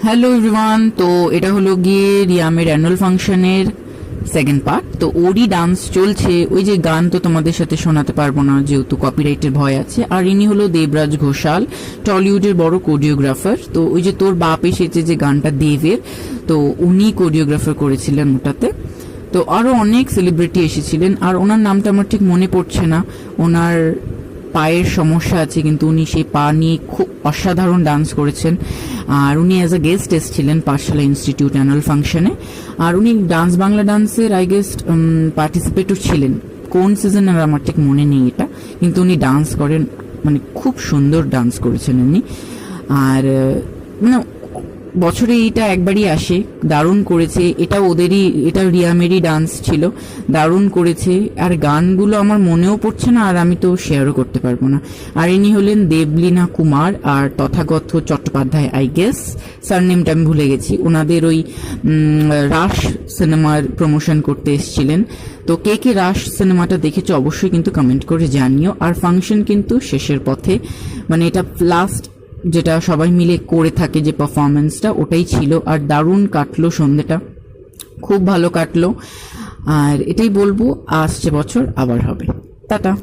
Hello everyone, তো এটা হলো গিয়ে রিয়ামের অ্যানুয়াল ফাংশনের সেকেন্ড পার্ট। তো ওরই ডান্স চলছে। ওই যে গান তো তোমাদের সাথে শোনাতে পারবো না যেহেতু কপিরাইটের ভয় আছে। আর ইনি হলো দেবরাজ ঘোষাল, টলিউডের বড় কোরিওগ্রাফার। তো ওই যে তোর বাপ এসেছে যে গানটা দেবের, তো উনি কোরিওগ্রাফার করেছিলেন ওটাতে। তো আরো অনেক সেলিব্রিটি এসেছিলেন, আর ওনার নামটা আমার ঠিক মনে পড়ছে না। ওনার পায়ের সমস্যা আছে, কিন্তু উনি সেই পা নিয়ে খুব অসাধারণ ডান্স করেছেন। আর উনি অ্যাজ আ গেস্ট এসেছিলেন পাঠশালা ইনস্টিটিউট অ্যানুয়াল ফাংশনে। আর উনি ডান্স বাংলা ডান্সের আই গেস্ট পার্টিসিপেটও ছিলেন। কোন সিজন আর আমার ঠিক মনে নেই এটা, কিন্তু উনি ডান্স করেন, মানে খুব সুন্দর ডান্স করেছেন উনি। আর মানে বছরে এইটা একবারই আসে, দারুণ করেছে। এটা ওদেরই, এটা রিয়ামেরই ডান্স ছিল, দারুণ করেছে। আর গানগুলো আমার মনেও পড়ছে না, আর আমি তো শেয়ারও করতে পারবো না। আর ইনি হলেন দেবলীনা কুমার আর তথাগত চট্টোপাধ্যায়, আই গেস সারনেমটা আমি ভুলে গেছি। ওনাদের ওই রাশ সিনেমার প্রমোশন করতে এসেছিলেন। তো কে কে রাশ সিনেমাটা দেখেছো অবশ্যই কিন্তু কমেন্ট করে জানিও। আর ফাংশন কিন্তু শেষের পথে, মানে এটা লাস্ট যেটা সবাই মিলে করে থাকে যে পারফরমেন্সটা, ওটাই ছিল। আর দারুণ কাটলো সন্ধ্যেটা, খুব ভালো কাটলো। আর এটাই বলবো, আসছে বছর আবার হবে। টাটা।